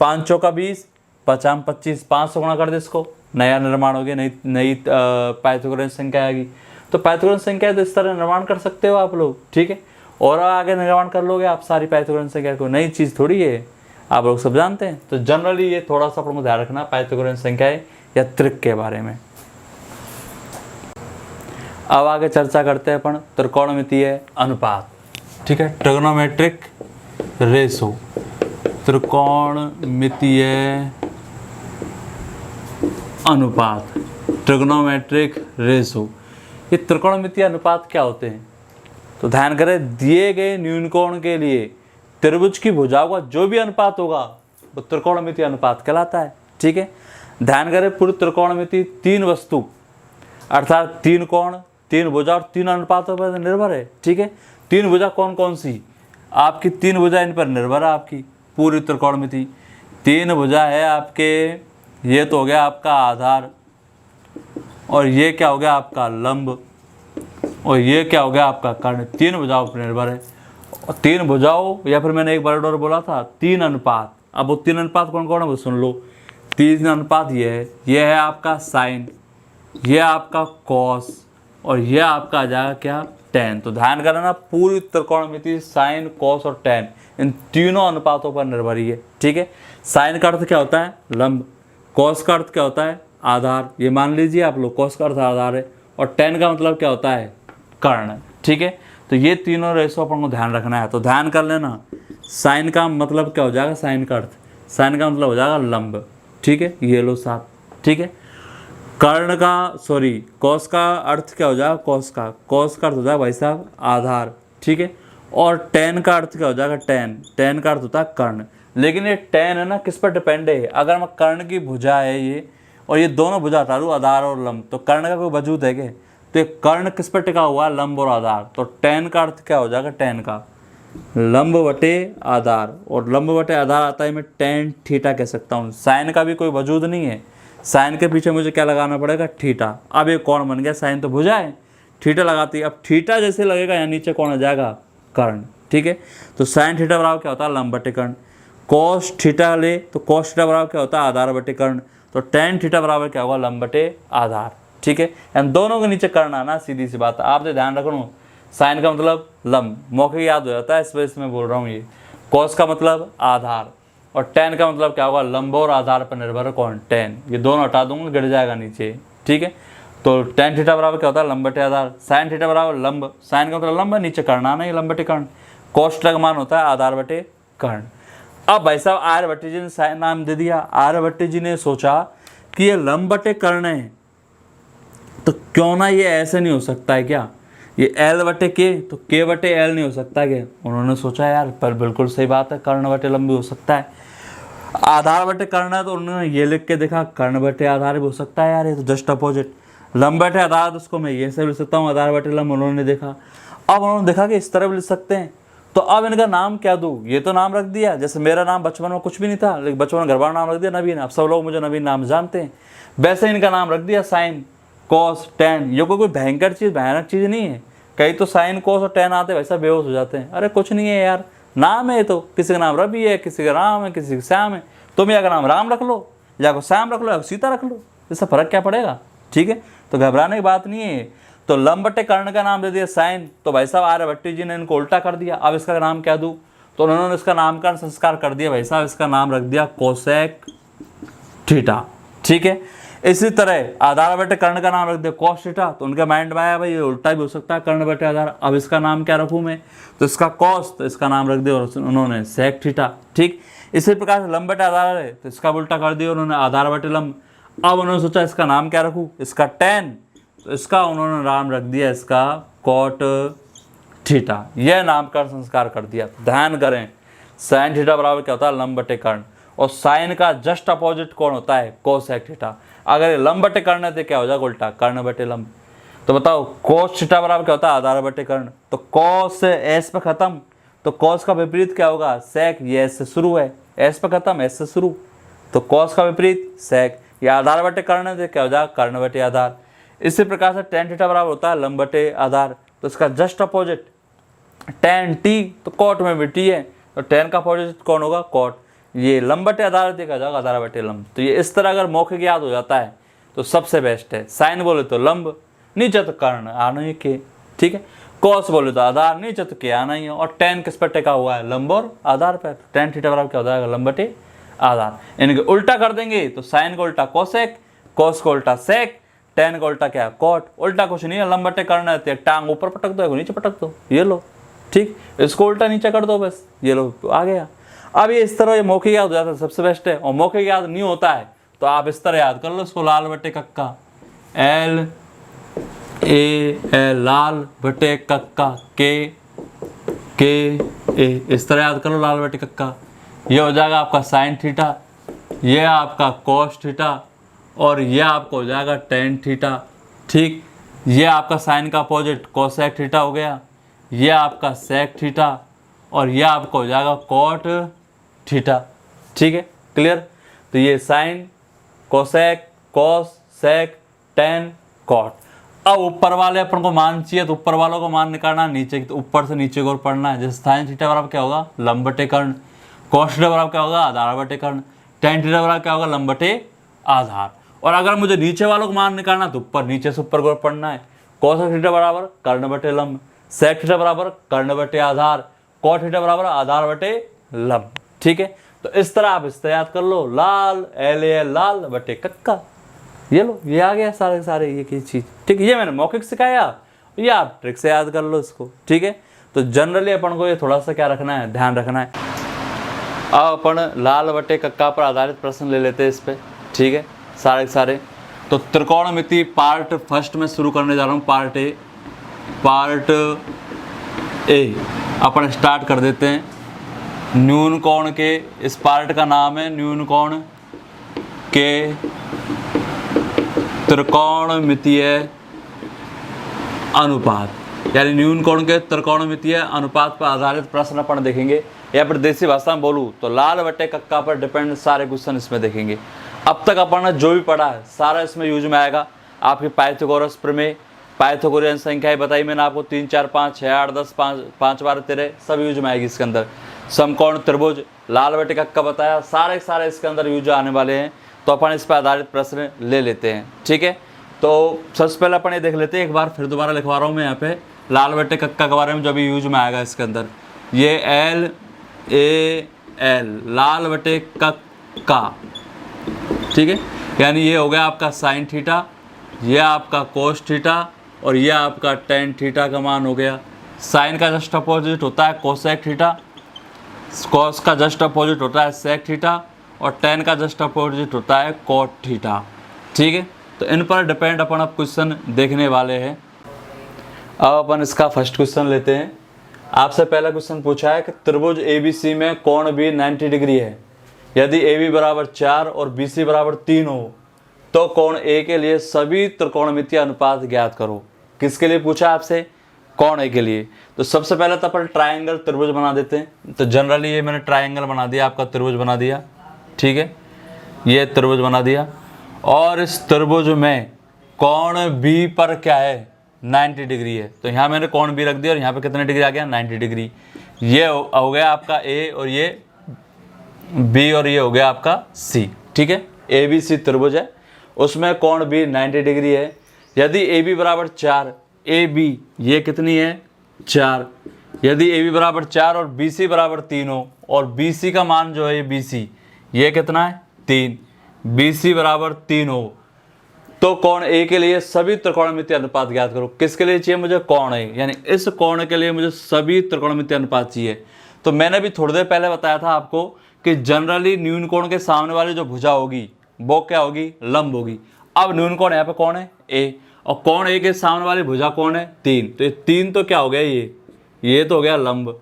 5 चौका 20, 5 25, 5 से गुणा कर दे इसको, नया निर्माण हो गया, नई पाइथागोरियन संख्या आएगी। तो पाइथागोरियन संख्या तो इस तरह निर्माण कर सकते हो आप लोग। ठीक है, और आगे निर्माण कर लोगे आप सारी पाइथागोरियन संख्या को, नई चीज़ थोड़ी है, आप लोग सब जानते हैं। तो जनरली ये थोड़ा सा अपन को ध्यान रखना पाइथागोरियन संख्याएं या त्रिक के बारे में। अब आगे चर्चा करते हैं अपन त्रिकोणमितीय अनुपात। ठीक है, ट्रिग्नोमेट्रिक रेशो, त्रिकोणमितीय अनुपात, ट्रिग्नोमेट्रिक रेशो। ये त्रिकोणमितीय अनुपात क्या होते हैं? तो ध्यान करें, दिए गए न्यूनकोण के लिए त्रिभुज की भुजाओं का जो भी अनुपात होगा वो त्रिकोणमितीय अनुपात कहलाता है। ठीक है, ध्यान करें, पूरी त्रिकोणमिति 3 वस्तु अर्थात 3 कोण, 3 भुजा और 3 अनुपातों पर निर्भर है। ठीक है, 3 भुजा कौन कौन सी? आपकी 3 भुजा इन पर निर्भर है। आपकी पूरी त्रिकोणमिति 3 भुजा है आपके, ये तो हो गया आपका आधार, और ये क्या हो गया आपका लंब, और ये क्या हो गया आपका कर्ण। 3 भुजाओं पर निर्भर है। और 3 भुजाओं, या फिर मैंने एक बार और बोला था 3 अनुपात। अब वो 3 अनुपात कौन कौन है वो सुन लो। 3 अनुपात ये है आपका साइन, ये आपका कॉस, और ये आपका आ जाएगा क्या टेन। तो ध्यान करना पूरी त्रिकोणमिति साइन कॉस और टेन इन तीनों अनुपातों पर निर्भर है। ठीक है, साइन का अर्थ क्या होता है लंब, कॉस का अर्थ क्या होता है आधार, ये मान लीजिए आप लोग कॉस का अर्थ आधार है, और टेन का मतलब क्या होता है कर्ण। ठीक है, तो ये तीनों रेशो अपन को ध्यान रखना है। तो ध्यान कर लेना, साइन का मतलब क्या हो जाएगा, साइन का अर्थ, साइन का मतलब हो जाएगा लंब। ठीक है, ये लो साथ। ठीक है, कर्ण का सॉरी कॉस का अर्थ क्या हो जाएगा, कॉस का अर्थ हो जाएगा भाई साहब आधार। ठीक है, और टेन का अर्थ क्या हो जाएगा, टेन का अर्थ होता है कर्ण। लेकिन ये टेन है ना किस पर डिपेंड है, अगर मैं कर्ण की भुजा है ये, और ये दोनों भुजा हटा दूँ आधार और लंब, तो कर्ण का कोई वजूद है क्या, तो ये कर्ण किस पर टिका हुआ है, लंब और आधार। तो टेन का अर्थ क्या हो जाएगा, टेन का लंब बटे आधार, और लंब बटे आधार आता है मैं टेन थीटा कह सकता हूँ। साइन का भी कोई वजूद नहीं है, साइन के पीछे मुझे क्या लगाना पड़ेगा, थीटा। अब ये कौन बन गया, साइन तो भुजा है, थीटा लगाती है, अब थीटा जैसे लगेगा यहाँ नीचे कौन आ जाएगा, कर्ण। ठीक है, तो साइन थीटा बराबर क्या होता है, लंब बटे कर्ण। कॉस थीटा ले तो कॉस थीटा बराबर क्या होता है, आधार बटे कर्ण। तो टेन थीटा बराबर क्या होगा, लंब बटे आधार। ठीक है, इन दोनों के नीचे कर्ण आना, सीधी सी बात है। आपने ध्यान रखना, साइन का मतलब लंब, मौके याद हो जाता है, इस वजह से मैं बोल रहा हूँ ये। कॉस का मतलब आधार, और टेन का मतलब क्या होगा, लंब और आधार पर निर्भर है कौन, टेन। ये दोनों हटा दूंगा, गिर जाएगा नीचे। ठीक है, तो टेन थीटा बराबर क्या होता है, लंब बटे आधार। साइन थीटा बराबर लंब, साइन का मतलब लंब है, नीचे कर्ण आना है, लंब बटे कर्ण। कॉस थीटा का मान होता है आधार बटे कर्ण। अब भाई साहब आर्यभट्ट जी ने साइन नाम दे दिया, आर्यभट्ट जी ने सोचा कि ये लंब बटे कर्ण है, तो क्यों ना ये ऐसे नहीं हो सकता है क्या, ये एल बटे के, तो के बटे एल नहीं हो सकता क्या। उन्होंने सोचा यार पर बिल्कुल सही बात है, कर्ण बटे लंब भी हो सकता है। आधार बटे कर्ण है तो उन्होंने ये लिख के देखा, कर्ण बटे आधार भी हो सकता है यार, ये तो जस्ट अपोजिट। लंब बटे आधार तो उसको मैं ये से लिख सकता हूँ, आधार बटे लंब। उन्होंने देखा, अब उन्होंने देखा कि इस तरह भी लिख सकते हैं, तो अब इनका नाम क्या दूँ, ये तो नाम रख दिया, जैसे मेरा नाम बचपन में कुछ भी नहीं था, लेकिन बचपन में घर वाला नाम रख दिया नवीन, अब सब लोग मुझे नवीन नाम जानते हैं, वैसे इनका नाम रख दिया साइन कॉस टेन। ये कोई भयंकर चीज़, भयानक चीज़ नहीं है। कई तो साइन कॉस और टेन आते वैसा बेहोश हो जाते हैं, अरे कुछ नहीं है यार, नाम है, तो किसी का नाम रवि है, किसी का राम है, किसी का श्याम है, तुम या का नाम राम रख लो, या को श्याम रख लो, या सीता रख लो, इससे फर्क क्या पड़ेगा। ठीक है, तो घबराने की बात नहीं है। तो लंब बटे कर्ण का नाम दे दिया साइन, तो भाई साहब आर्यभट्ट जी ने इनको उल्टा कर दिया, अब इसका नाम क्या दूँ, तो उन्होंने इसका नामकरण संस्कार कर दिया भाई साहब, इसका नाम रख दिया कोसेक थीटा। ठीक है, इसी तरह आधार बटे कर्ण का नाम रख दिया कॉस थीटा, तो उनके माइंड में आया भाई ये उल्टा भी हो सकता है, कर्ण बटे आधार, अब इसका नाम क्या रखूँ मैं, तो इसका कॉस, तो इसका नाम रख दिया और उन्होंने सेक थीटा। ठीक, इसी प्रकार से लंब बटे आधार है तो इसका उल्टा कर दिया उन्होंने, आधार बटे लंब। अब उन्होंने सोचा इसका नाम क्या रखूँ, इसका टेन, तो इसका उन्होंने नाम रख दिया इसका कॉट थीटा, यह नामकरण संस्कार कर दिया। ध्यान करें, साइन थीटा बराबर क्या होता है, लंब बटे कर्ण, और साइन का जस्ट अपोजिट कौन होता है, कोसेक थीटा। अगर ये लंब बटे कर्ण है तो क्या हो जाएगा उल्टा, कर्ण बटे लंब। तो बताओ कोस थीटा बराबर क्या होता है, आधार बटे कर्ण। तो कॉस एस पे खत्म, तो कॉस का विपरीत क्या होगा, सेक, ये एस से शुरू है, एस पे खत्म, एस से शुरू, तो कॉस का विपरीत सेक। ये आधार बटे कर्ण है तो क्या हो जाएगा, कर्ण बटे आधार। इसी प्रकार से टेन थीटा बराबर होता है लंब बटे आधार, तो इसका जस्ट अपोजिट टेन टी, तो कॉट में भी टी है, तो टेन का अपोजिट कौन होगा, कॉट। ये लंब बटे आधार देखा जाएगा, आधार बटे लंब। तो ये इस तरह अगर मौखिक याद हो जाता है तो सबसे बेस्ट है। साइन बोले तो लंब, नीचे तो कर्ण आना ही के। ठीक है, कॉस बोले तो आधार, नीचे तो के आना ही है, और टेन किस पर टेका हुआ है, लंब और आधार पर। टेन थीटा बराबर क्या हो जाएगा, लंब बटे आधार। इनके उल्टा कर देंगे तो साइन को उल्टा कोसेक, कॉस को उल्टा सेक, टेन का उल्टा क्या है, कॉट। उल्टा कुछ नहीं है, लंब बटे कर्ण है, एक टांग ऊपर पटक दो, एक नीचे पटक दो, ये लो। ठीक, इसको उल्टा नीचे कर दो बस, ये लो आ गया। अब ये इस तरह ये मौखिक याद हो जाता है, सबसे बेस्ट है। और मौखिक याद नहीं होता है तो आप इस तरह याद कर लो इसको, लाल बटे कक्का, एल ए एल, लाल बटे कक्का, के ए, इस तरह याद कर लो, लाल बटे कक्का। ये हो जाएगा आपका साइन थीटा, ये आपका कॉस थीटा, और ये आपको हो जाएगा टेन थीटा। ठीक, ये आपका साइन का अपोजिट कोसेक थीटा हो गया, ये आपका सेक थीटा, और ये आपको हो जाएगा कॉट थीटा। ठीक है, क्लियर। तो ये साइन, कोसेक, कॉस, सेक, टेन, कॉट। अब ऊपर वाले अपन को मान चाहिए तो ऊपर वालों को मान निकालना, नीचे तो ऊपर से नीचे की ओर पढ़ना है। जैसे साइन थीटा बराबर क्या होगा, लंब बटे कर्ण, कॉस थीटा बराबर क्या होगा, आधार बटे कर्ण, टेन थीटा बराबर क्या होगा, लंब बटे आधार। और अगर मुझे नीचे वालों को मान निकालना तो ऊपर नीचे से ऊपर की ओर पढ़ना है। कॉस थीटा बराबर कर्ण बटे लंब, सेक थीटा बराबर कर्ण बटे आधार, कॉट थीटा बराबर आधार बटे लंब। ठीक है, तो इस तरह आप इससे याद कर लो, लाल LAL लाल बटे कक्का, ये लो ये आ गया सारे सारे ये की चीज। ठीक है, ये मैंने मौखिक सिखाया, ये आप ट्रिक से याद कर लो इसको। ठीक है, तो जनरली अपन को ये थोड़ा सा क्या रखना है, ध्यान रखना है। अब अपन लाल बटे कक्का पर आधारित प्रश्न ले लेते हैं इस पे। ठीक है, सारे सारे तो त्रिकोणमिति पार्ट फर्स्ट में शुरू करने जा रहा हूँ, पार्ट ए अपन स्टार्ट कर देते हैं। न्यून कोण के, इस पार्ट का नाम है न्यून कोण के त्रिकोणमितीय अनुपात, यानी न्यून कोण के त्रिकोणमितीय अनुपात पर आधारित प्रश्न अपन देखेंगे, या फिर देसी भाषा में बोलूँ तो लाल बटे कक्का पर डिपेंड सारे क्वेश्चन इसमें देखेंगे। अब तक अपन ने जो भी पढ़ा है सारा इसमें यूज में आएगा। आपकी पाइथागोरस प्रमेय, पाइथागोरियन संख्याएं बताई मैंने आपको, 3 4 5 6 8 10 5 12 13 सब यूज में आएगी इसके अंदर। समकोण त्रिभुज, लाल बटे कक्का बताया, सारे सारे इसके अंदर यूज आने वाले हैं। तो अपन इस पर आधारित प्रश्न ले लेते हैं। ठीक है, तो सबसे पहले अपन ये देख लेते हैं, एक बार फिर दोबारा लिखवा रहा हूँ मैं यहाँ पे लाल बटे कक्का के बारे में, जो भी यूज में आएगा इसके अंदर। ये LAL लाल बटे कक्का, ठीक है, यानी ये हो गया आपका साइन थीटा, ये आपका कोस थीटा और ये आपका टेन थीटा का मान हो गया। साइन का जस्ट अपोजिट होता है कोसेक थीटा, कॉस का जस्ट अपोजिट होता है सेक थीटा और टेन का जस्ट अपोजिट होता है कॉट थीटा। ठीक है, तो इन पर डिपेंड अपन अब क्वेश्चन देखने वाले हैं। अब अपन इसका फर्स्ट क्वेश्चन लेते हैं। आपसे पहला क्वेश्चन पूछा है कि त्रिभुज ABC में कोण भी 90 डिग्री है, यदि AB बराबर 4 और BC बराबर 3 हो तो कोण A के लिए सभी त्रिकोणमितीय अनुपात ज्ञात करो। किसके लिए पूछा आपसे? कोण A के लिए। तो सबसे पहले तो अपन ट्रायंगल त्रिभुज बना देते हैं। तो जनरली ये मैंने ट्रायंगल बना दिया, आपका त्रिभुज बना दिया। ठीक है, ये त्रिभुज बना दिया और इस त्रिभुज में कोण B पर क्या है, 90 डिग्री है। तो यहाँ मैंने कोण B रख दिया और यहाँ पे कितने डिग्री आ गया, 90 डिग्री। ये हो गया आपका A और ये B और ये हो गया आपका C। ठीक है, ABC त्रिभुज है, उसमें कोण B 90 डिग्री है। यदि AB बराबर 4, AB ये कितनी है, 4, यदि AB बराबर 4 और BC बराबर 3 हो और BC का मान जो है ये BC ये कितना है, 3, BC बराबर 3 हो तो कोण A के लिए सभी त्रिकोणमितीय अनुपात ज्ञात करो। किसके लिए चाहिए मुझे, कोण A, यानी इस कोण के लिए मुझे सभी त्रिकोणमितीय अनुपात चाहिए। तो मैंने भी थोड़ी देर पहले बताया था आपको कि जनरली न्यून कोण के सामने वाली जो भुजा होगी वो क्या होगी, लंब होगी। अब न्यून कोण यहाँ पे कौन है, A, और कोण A के सामने वाली भुजा कौन है, 3। तो ये 3 तो क्या हो गया, ये तो हो गया लंब।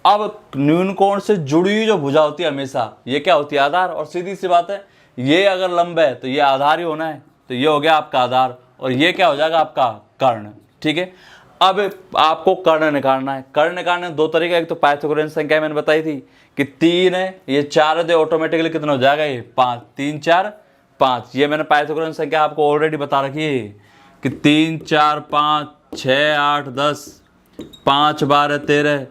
अब न्यून कोण से जुड़ी हुई जो भुजा होती है हमेशा ये क्या होती है, आधार। और सीधी सी बात है, ये अगर लंब है तो ये आधार ही होना है, तो ये हो गया आपका आधार और ये क्या हो जाएगा आपका कर्ण। ठीक है, अब आपको कर्ण निकालना है। कर्ण निकालने दो तरीके, एक तो पाइथागोरियन संख्या मैंने बताई थी कि 3 है, ये 4 है, तो ऑटोमेटिकली कितना हो जाएगा, ये 5, 3 4 5। ये मैंने पाइथागोरियन संख्या आपको ऑलरेडी बता रखी है कि 3 4 5 6 8 10 5 12 13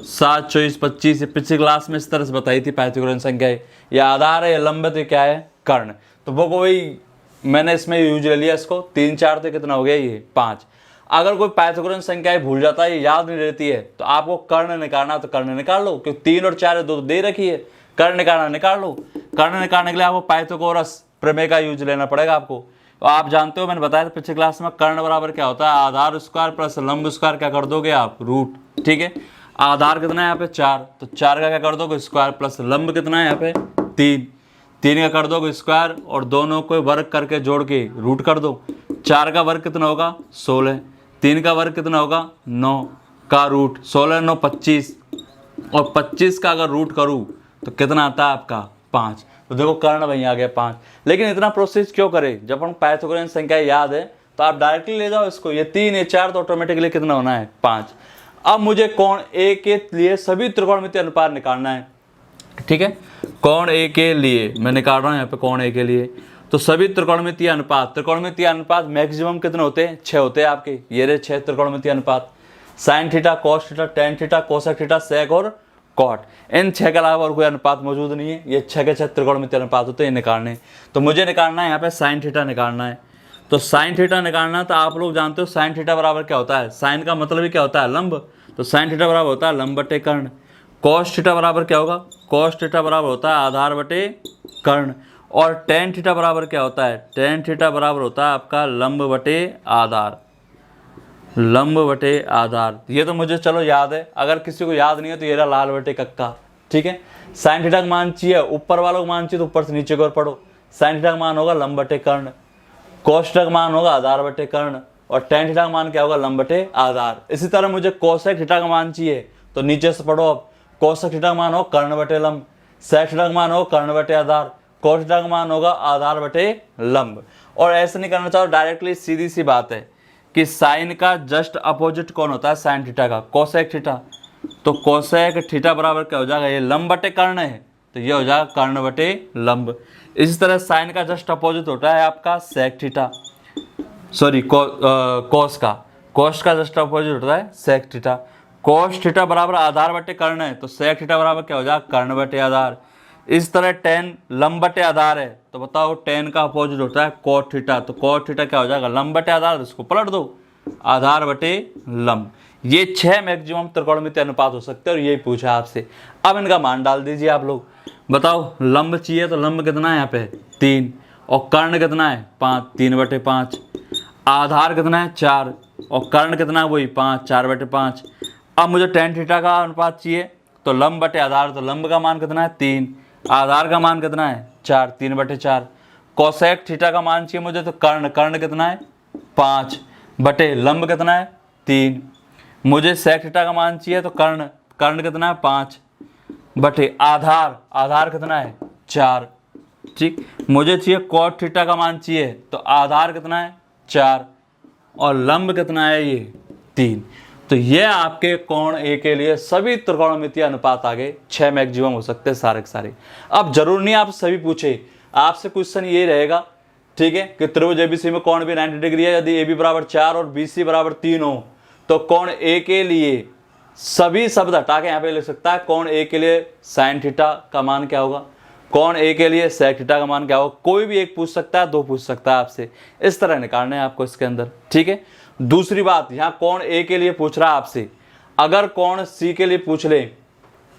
7 24 25। पिछली क्लास में इस तरह से बताई थी पाइथागोरियन संख्या। ये आधार है, ये लंब है, तो क्या है, कर्ण। तो वो कोई मैंने इसमें यूज ले लिया इसको। 3 4 तो कितना हो गया, ये 5। अगर कोई पाइथागोरियन संख्याएं भूल जाता है, याद नहीं रहती है, तो आपको कर्ण निकालना तो कर्ण निकाल लो, क्योंकि 3 और 4 दो दे रखी है, कर्ण निकालना निकाल लो। कर्ण निकालने के लिए आपको पाइथागोरस प्रमेय का यूज लेना पड़ेगा आपको। तो आप जानते हो, मैंने बताया था पिछली क्लास में, कर्ण बराबर क्या होता है, आधार स्क्वायर प्लस लंब स्क्वायर क्या कर दोगे आप, रूट। ठीक है, आधार कितना है यहाँ पे 4, तो 4 का क्या कर दोगे स्क्वायर, प्लस लंब कितना है यहाँ पे 3, 3 का कर दोगे स्क्वायर और दोनों को वर्ग करके जोड़ के रूट कर दो। 4 का वर्ग कितना होगा 16, 3 का वर्ग कितना होगा 9 का रूट, 16 9 25 और 25 का अगर रूट करूँ तो कितना आता है आपका 5। तो देखो कर्ण वहीं आ गया 5। लेकिन इतना प्रोसेस क्यों करें, जब हम पाइथागोरियन संख्या याद है तो आप डायरेक्टली ले जाओ इसको, ये 3 ये 4 तो ऑटोमेटिकली कितना होना है 5। अब मुझे कोण A के लिए सभी त्रिकोणमितीय अनुपात निकालना है। ठीक है, कोण A के लिए मैं निकाल रहा हूँ यहाँ पे कोण A के लिए। तो सभी त्रिकोणमितीय अनुपात मैक्सिमम कितने होते हैं, 6 होते हैं आपके। ये रहे 6 त्रिकोणमितीय अनुपात, sine theta, cos theta, tan theta, cosec theta, sec और कॉट। इन 6 के अलावा और कोई अनुपात मौजूद नहीं है। ये 6 के 6 त्रिकोणमितीय अनुपात होते हैं निकालने। तो मुझे निकालना है यहाँ पे साइन थीटा निकालना है। तो साइन थीटा निकालना, तो आप लोग जानते हो साइन थीटा बराबर क्या होता है, साइन का मतलब ही क्या होता है, लंब। तो साइन थीटा बराबर होता है लंब बटे कर्ण। कॉस थीटा बराबर क्या होगा, कॉस थीटा बराबर होता है आधार बटे कर्ण। और टेन थीटा बराबर क्या होता है, टेन थीटा बराबर होता है आपका लंब बटे आधार, लंब बटे आधार। ये तो मुझे चलो याद है, अगर किसी को याद नहीं है तो ये रहा लाल बटे कक्का, ठीक है। साइन थीटा का मान चाहिए, ऊपर वालों को मान चाहिए तो ऊपर से नीचे की ओर पढ़ो। साइन थीटा का मान होगा लंब बटे कर्ण, कॉस थीटा का मान होगा आधार बटे कर्ण, और टेन थीटा का मान क्या होगा, लंब बटे आधार। इसी तरह मुझे कोसेक थीटा का मान चाहिए तो नीचे से पढ़ो। अब कोसेक थीटा का मान हो कर्ण बटे लंब, सेक थीटा का मान हो कर्ण बटे आधार, कॉस थीटा का मान होगा आधार बटे लंब। और ऐसे नहीं करना चाहो, डायरेक्टली सीधी सी बात है कि साइन का जस्ट अपोजिट कौन होता है, साइन थीटा का, कोसेक थीटा। तो कोसेक थीटा बराबर क्या हो जाएगा, ये लंब बटे कर्ण है तो ये हो जाएगा कर्ण बटे लंब। इसी तरह साइन का जस्ट अपोजिट होता है आपका सेक थीटा, सॉरी कोस का, कोस का जस्ट अपोजिट होता है सेक थीटा। कोस थीटा बराबर आधार बटे कर्ण है तो सेक थीटा बराबर क्या हो जाएगा, कर्ण बटे आधार। इस तरह टेन लंब बटे आधार है तो बताओ टेन का अपोजिट होता है कोट थीटा, तो कोट थीटा क्या हो जाएगा, लंब बटे आधार, तो इसको पलट दो आधार बटे लंब। ये 6 मैक्सिमम त्रिकोणमितीय अनुपात हो सकते हैं और यही पूछा आपसे। अब इनका मान डाल दीजिए आप लोग। बताओ लंब चाहिए तो लंब कितना है यहाँ पे 3, और कर्ण कितना है 5, 3/5। आधार कितना है 4, और कर्ण कितना है वही 5, 4/5। अब मुझे टेन थीटा का अनुपात चाहिए तो लंब बटे आधार, तो लंब का मान कितना है 3, आधार का मान कितना है 4, 3/4। कोसेक थीटा का मान चाहिए मुझे तो कर्ण, कर्ण कितना है 5 बटे लंब कितना है 3। मुझे सेक थीटा का मान चाहिए तो कर्ण, कर्ण कितना है 5 बटे आधार, आधार कितना है 4, ठीक। मुझे चाहिए कोट थीटा का मान चाहिए तो आधार कितना है 4 और लंब कितना है ये 3। तो ये आपके कोण ए के लिए सभी त्रिकोणमितीय अनुपात आगे 6 मैक्सिमम हो सकते हैं सारे के सारे। अब जरूर नहीं आप सभी पूछे, आपसे क्वेश्चन ये रहेगा, ठीक है, कि त्रिभुज एबीसी में कोण भी 90 डिग्री है, यदि ए बी बराबर 4 और बी सी बराबर 3 हो तो कोण ए के लिए सभी शब्द हटा के यहाँ पे लिख सकता है। कोण ए के लिए साइन थीटा का मान क्या होगा, कोण ए के लिए सेक थीटा का मान क्या होगा, कोई भी एक पूछ सकता है, 2 पूछ सकता है आपसे। इस तरह निकालना है आपको इसके अंदर, ठीक है। दूसरी बात, यहाँ कोण ए के लिए पूछ रहा है आपसे, अगर कोण सी के लिए पूछ ले,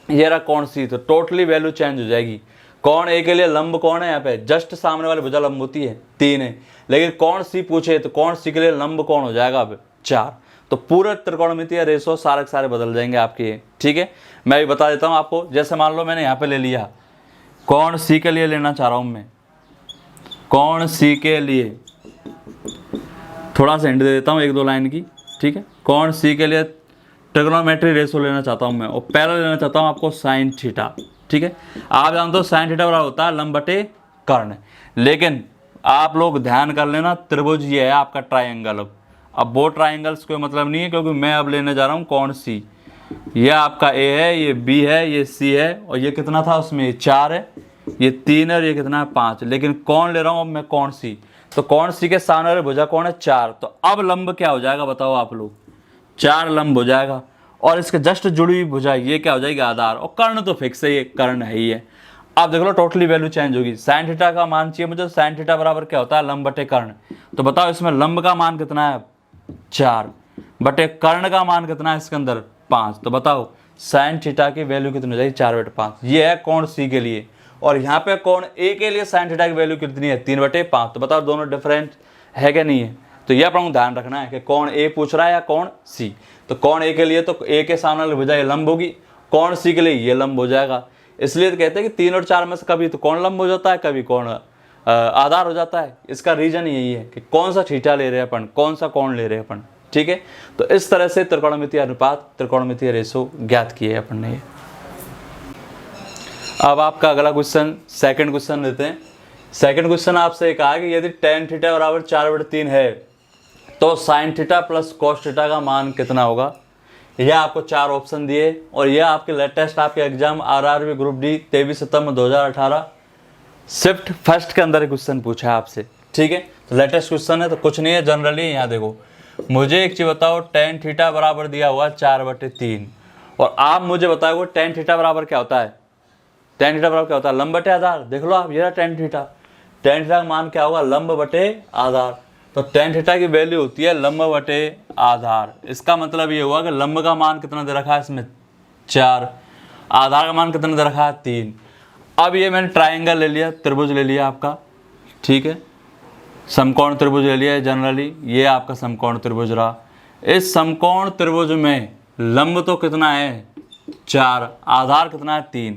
ये रहा कोण सी, तो टोटली वैल्यू चेंज हो जाएगी। कोण ए के लिए लंब कौन है, यहाँ पे जस्ट सामने वाली भुजा लंब होती है 3 है, लेकिन कोण सी पूछे तो कोण सी के लिए लंब कौन हो जाएगा अब 4। तो पूरे त्रिकोणमितीय रेशो सारे के सारे बदल जाएंगे आपके, ठीक है। मैं भी बता देता हूँ आपको, जैसे मान लो मैंने यहाँ पे ले लिया, कोण सी के लिए लेना चाह रहा हूँ मैं, कोण सी के लिए थोड़ा सा हिंट दे देता हूँ 1-2 लाइन की, ठीक है। कोण सी के लिए ट्रिग्नोमेट्री रेशो लेना चाहता हूँ मैं, और पहला लेना चाहता हूँ आपको साइन थीटा, ठीक है। आप जानते हो साइन थीटा बराबर होता है लंब बटे कर्ण, लेकिन आप लोग ध्यान कर लेना त्रिभुज ये है आपका ट्राइंगल। अब वो ट्राइंगल्स कोई मतलब नहीं है, क्योंकि मैं अब लेने जा रहा हूँ कोण सी। ये आपका ए है, ये बी है, ये सी है, और ये कितना था उसमें 4 है, ये 3 है और ये कितना है 5, लेकिन कौन ले रहा हूँ अब मैं कोण सी। तो कोण सी के सामने वाली भुजा कौन है 4, तो अब लंब क्या हो जाएगा बताओ आप लोग, 4 लंब हो जाएगा। और इसके जस्ट जुड़ी हुई भुजा ये क्या हो जाएगी आधार, और कर्ण तो फिक्स है, ये कर्ण है ही है। अब देख लो टोटली वैल्यू चेंज होगी। साइन थीटा का मान चाहिए मुझे, साइन थीटा बराबर क्या होता है लंब बटे कर्ण। तो बताओ इसमें लंब का मान कितना है 4 बटे कर्ण का मान कितना है इसके अंदर 5। तो बताओ साइन थीटा की वैल्यू कितनी हो जाएगी 4/5। ये है कोण सी के लिए, और यहाँ पे कोण ए के लिए साइन थीटा की वैल्यू कितनी है 3/5। तो बताओ दोनों डिफरेंट है क्या नहीं है। तो यह अपन को ध्यान रखना है कि कोण ए पूछ रहा है या कोण सी। तो कोण ए के लिए तो ए के सामने वाली भुजा ये लंब होगी, कोण सी के लिए ये लंब हो जाएगा। इसलिए तो कहते हैं कि 3 और 4 में से कभी तो कोण लंब हो जाता है, कभी कोण आधार हो जाता है। इसका रीजन यही है कि कौन सा थीटा ले रहे हैं अपन, कौन सा कोण ले रहे हैं अपन, ठीक है। तो इस तरह से त्रिकोणमितीय अनुपात, त्रिकोणमितीय रेशो ज्ञात किए अपन ने। अब आपका अगला क्वेश्चन, सेकंड क्वेश्चन लेते हैं। सेकंड क्वेश्चन आपसे कहा कि यदि tan थीटा बराबर 4/3 है तो sin theta plus cos theta का मान कितना होगा। यह आपको 4 ऑप्शन दिए, और यह आपके लेटेस्ट आपके एग्जाम RRB ग्रुप डी 23 सितंबर 2018 शिफ्ट फर्स्ट के अंदर क्वेश्चन पूछा है आपसे, ठीक है। तो लेटेस्ट क्वेश्चन है, तो कुछ नहीं है, जनरली यहाँ देखो, मुझे एक चीज बताओ, tan थीटा बराबर दिया हुआ 4/3, और आप मुझे बताओगे tan थीटा बराबर क्या होता है। tan थीटा बराबर क्या होता है लंब बटे आधार। देख लो आप, ये रहा tan थीटा, tan थीटा का मान क्या होगा लंब बटे आधार। तो टेन थीटा की वैल्यू होती है लंब बटे आधार। इसका मतलब ये हुआ कि लंब का मान कितना दे रखा है इसमें 4, आधार का मान कितना दे रखा है 3। अब ये मैंने ट्राइंगल ले लिया, त्रिभुज ले लिया आपका, ठीक है, समकोण त्रिभुज ले लिया है जनरली, ये आपका समकोण त्रिभुज रहा। इस समकोण त्रिभुज में लंब तो कितना है 4, आधार कितना है 3,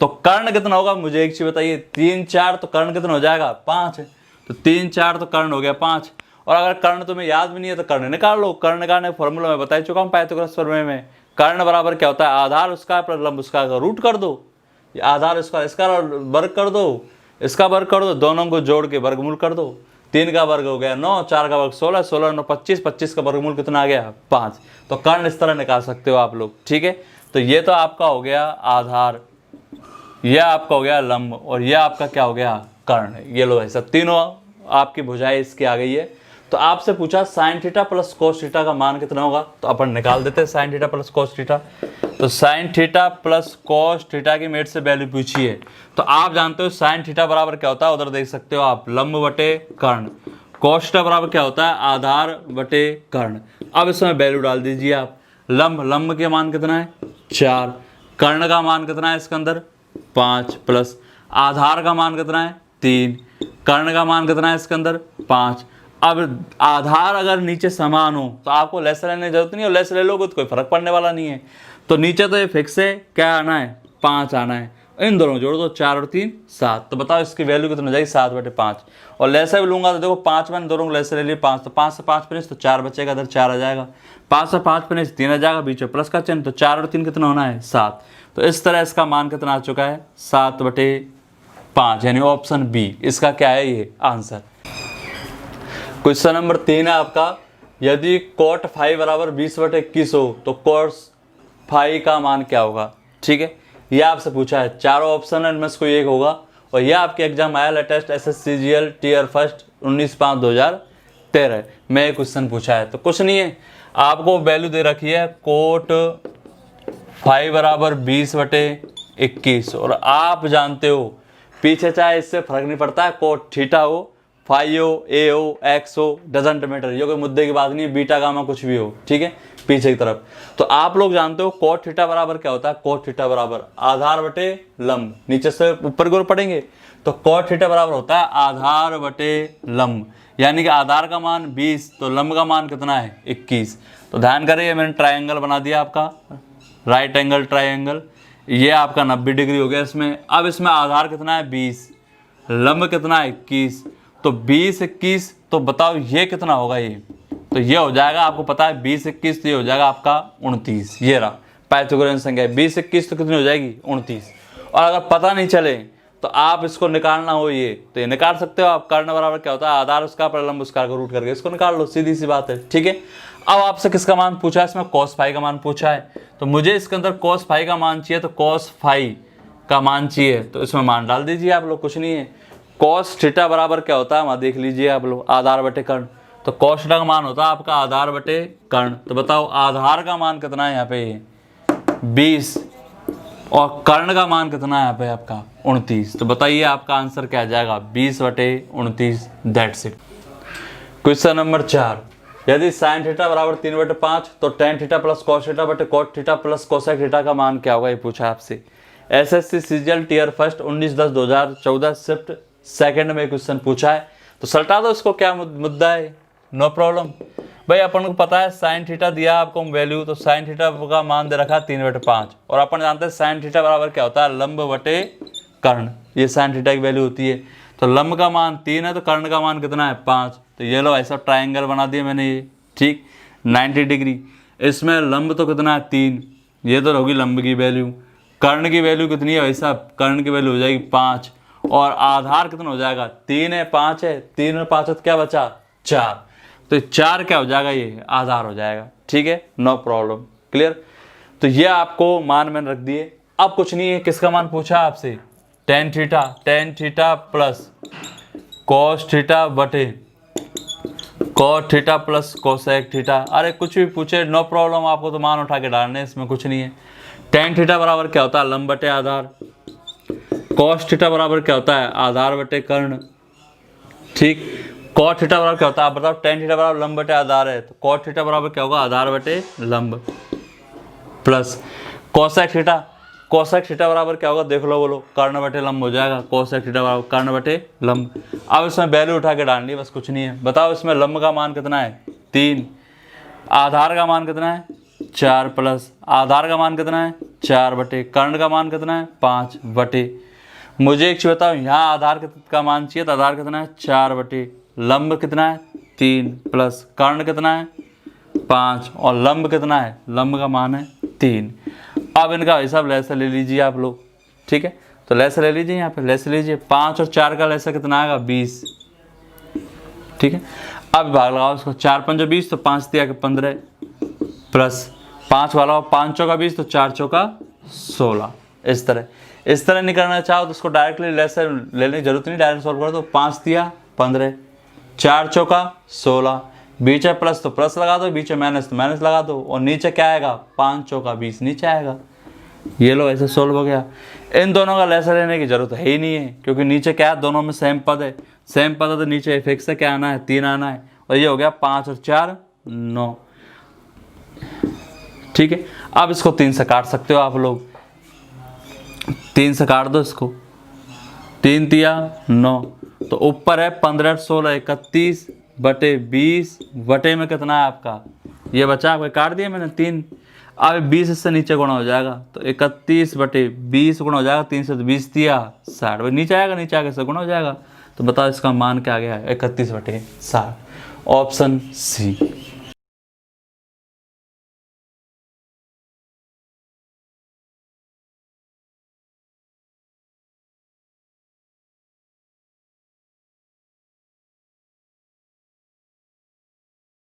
तो कर्ण कितना होगा मुझे एक चीज बताइए, 3 4 तो कर्ण कितना हो जाएगा 5, तो 3 4 तो कर्ण हो गया 5। और अगर कर्ण तुम्हें याद भी नहीं है तो कर्ण निकाल लो, कर्ण निकालने का फॉर्मूला मैं बता चुका हूँ पाइथागोरस प्रमेय में। कर्ण बराबर क्या होता है, आधार उसका पर लंब उसका रूट कर दो, आधार इसका वर्ग कर दो, इसका वर्ग कर दो, दोनों को जोड़ के वर्गमूल कर दो। 3 का वर्ग हो गया 9, 4 का वर्ग 16, 16 9 25, 25 का वर्गमूल कितना आ गया 5। तो कर्ण इस तरह निकाल सकते हो आप लोग, ठीक है। तो ये तो आपका हो गया आधार, यह आपका हो गया लंब, और यह आपका क्या हो गया कर्ण। ये लो ऐसा तीनों आपकी भुजाएं इसकी आ गई है। तो आपसे पूछा sine theta plus cos theta का मान कितना होगा, तो अपन निकाल देते हैं sine theta plus cos theta. तो sine theta plus cos theta की मेरे से वैल्यू पूछी है, तो आप जानते हो साइन थीटा बराबर क्या होता है, उधर देख सकते हो आप, लंब बटे कर्ण। कोस थीटा बराबर क्या होता है, आधार बटे कर्ण। अब इसमें वैल्यू डाल दीजिए आप। लंब के मान कितना है 4, कर्ण का मान कितना है इसके अंदर 5, प्लस आधार का मान कितना है 3, कर्ण का मान कितना है इसके अंदर 5। अब आधार अगर नीचे समान हो तो आपको लेस लेने की जरूरत नहीं है, लेस ले लोगे तो कोई फर्क पड़ने वाला नहीं है। तो नीचे तो ये फिक्स है, क्या आना है 5 आना है, इन दोनों जोड़ दो, 4 और 3 7। तो बताओ इसकी वैल्यू कितनी हो जाएगी 7 बटे 5। और लेसा भी लूंगा तो देखो 5 मैंने दोनों को लेसे ले लिए 5, तो 5 से 5 फिनिश तो 4 बचेगा, इधर 4 आ जाएगा, 5 से 5 फिनिश 3 आ जाएगा, बीच में प्लस का चिन्ह, तो 4 और 3 कितना होना है 7। तो इस तरह इसका मान कितना आ चुका है 7 बटे 5, यानी ऑप्शन बी इसका क्या है ये आंसर। क्वेश्चन नंबर 3 है आपका, यदि कोट फाई बराबर 20 बटे 21 हो तो कोस फाई का मान क्या होगा, ठीक है। ये आपसे पूछा है, चारों ऑप्शन है इनमें से कोई एक होगा। और यह आपके एग्जाम आया लेटेस्ट SSCGL टीयर फर्स्ट 19/5/2013 में क्वेश्चन पूछा है। तो कुछ नहीं है, आपको वैल्यू दे रखी है कोट फाई बराबर 20 बटे 21, और आप जानते हो पीछे चाहे इससे फर्क नहीं पड़ता है, कोट थीटा हो, फाई हो, ए हो, एक्स हो, डजेंट मैटर, ये कोई मुद्दे की बात नहीं है, बीटा गामा कुछ भी हो, ठीक है, पीछे की तरफ। तो आप लोग जानते हो कोट थीटा बराबर क्या होता है, कोट थीटा बराबर आधार बटे लंब, नीचे से ऊपर की ओर पढ़ेंगे तो कोट थीटा बराबर होता है आधार बटे लंब, यानी कि आधार का मान 20 तो लंब का मान कितना है 21। तो ध्यान करिए मैंने ट्राइंगल बना दिया आपका, राइट एंगल ट्राइंगल, ये आपका 90 डिग्री हो गया इसमें। अब इसमें आधार कितना है 20, लंब कितना है 21, तो 20 21, तो बताओ ये कितना होगा, ये तो ये हो जाएगा, आपको पता है 20 21 तो ये हो जाएगा आपका 29। ये रहा पाइथागोरस संख्या, 20 21 तो कितनी हो जाएगी 29। और अगर पता नहीं चले तो आप इसको निकालना हो ये, तो ये निकाल सकते हो आप। कर्ण बराबर क्या होता है, आधार उसका पर लंब उसका रूट करके इसको निकाल लो, सीधी सी बात है, ठीक है। अब आपसे किसका मान पूछा है, इसमें कॉस फाई का मान पूछा है, तो मुझे इसके अंदर कॉस फाई का मान चाहिए, तो कॉस फाई का मान चाहिए, तो इसमें मान डाल दीजिए आप लोग, कुछ नहीं है। कॉस थीटा बराबर क्या होता है, वहाँ देख लीजिए आप लोग, आधार बटे कर्ण, तो कॉस थीटा का मान होता है आपका आधार बटे कर्ण। तो बताओ आधार का मान कितना है यहाँ पे 20, और कर्ण का मान कितना है यहाँ पे आपका 29। तो बताइए आपका आंसर क्या आ जाएगा 20 बटे 29, दैट्स इट। क्वेश्चन नंबर 4, यदि साइन थीटा बराबर 3 बटे 5 तो tan theta plus cos theta बटे cot theta plus cosec theta का मान क्या होगा, ये पूछा आपसे। SSCGL tier first 19/10/2014 shift second में क्वेश्चन पूछा है। तो सल्टा दो इसको, क्या मुद्दा है, नो प्रॉब्लम। भाई अपन को पता है साइन थीटा दिया आपको वैल्यू, तो साइन थीटा का मान दे रखा है 3 बटे 5, और अपन जानते हैं साइन थीटा बराबर क्या होता है लंब बटे कर्ण, ये साइन थीटा की वैल्यू होती है। तो लंब का मान 3 है तो कर्ण का मान कितना है 5। तो ये लो ऐसा ट्राइंगल बना दिया मैंने ये, ठीक 90 डिग्री। इसमें लंब तो कितना है 3, ये तो होगी लंब की वैल्यू। कर्ण की वैल्यू कितनी है भाई साहब, कर्ण की वैल्यू हो जाएगी 5, और आधार कितना हो जाएगा 3 है 5 है, 3 और 5 क्या बचा 4, तो 4 क्या हो जाएगा ये आधार हो जाएगा, ठीक है, नो प्रॉब्लम, क्लियर। तो ये आपको मान मैंने रख दिए। अब कुछ नहीं है, किसका मान पूछा आपसे, tan theta plus cos theta बटे cot theta plus cosec theta, अरे कुछ भी पूछे नो प्रॉब्लम, आपको तो मान उठा के डालने, इसमें कुछ नहीं है। टेन थीटा बराबर क्या होता है लंब बटे आधार, कॉस थीटा बराबर क्या होता है आधार बटे कर्ण, ठीक। कॉट थीटा बराबर क्या होता है आप बताओ, टेन थीटा बराबर लंब बटे आधार है, तो कॉट थीटा बराबर क्या होगा, आधार बटे लंब, plus cosec theta, cosec theta बराबर क्या होगा देख लो, बोलो, कर्ण बटे लंब हो जाएगा, कोसेक थीटा बराबर कर्ण बटे लंब। अब इसमें वैल्यू उठा के डालनी है, बस कुछ नहीं है। बताओ इसमें लंब का मान कितना है 3, आधार का मान कितना है 4, प्लस आधार का मान कितना है 4 बटे कर्ण का मान कितना है 5 बटे, मुझे एक चीज बताओ, यहाँ आधार का मान चाहिए, तो आधार कितना है 4 बटे, लंब कितना है 3, प्लस कर्ण कितना है 5 और लंब कितना है, लंब का मान है 3। अब इनका हिसाब लैसा ले लीजिए आप लोग, ठीक है, तो लैसा ले लीजिए, यहाँ पे लैसा लीजिए, 5 और 4 का लैसा कितना आएगा 20, ठीक है। अब भाग लगाओ इसको, 4 पंजो 20, तो 5 दिया के 15, प्लस 5 वाला 5 चौका 20, तो 4 चौका 16। इस तरह नहीं करना चाहो तो उसको डायरेक्टली लेसर लेने की जरूरत नहीं, डायरेक्ट सॉल्व कर दो। 5 दिया 15, 4 चौका 16, बीच में प्लस तो प्लस लगा दो, बीच में माइनस तो माइनस लगा दो, और नीचे क्या आएगा 5 चौका 20 नीचे आएगा। ये लो ऐसे सोल्व हो गया। इन दोनों का लेसर लेने की जरूरत है ही नहीं है, क्योंकि नीचे क्या है, दोनों में सेम पद है, सेम पद है तो नीचे फिक्स है क्या आना है 3 आना है, और ये हो गया 5 और 4 9, ठीक है। अब इसको 3 से काट सकते हो आप लोग, 3 से काट दो इसको, 3 दिया 9, तो ऊपर है 15 16 31 बटे 20 बटे में कितना है आपका, ये बचा आपका, काट दिया मैंने 3। अब 20 इससे नीचे गुणा हो जाएगा, तो 31 बटे 20 गुणा हो जाएगा, 3 से 20 दिया 60, भाई नीचे आएगा, नीचे आगे से गुणा हो जाएगा। तो बताओ इसका मान क्या आ गया है 31 बटे 60, ऑप्शन सी।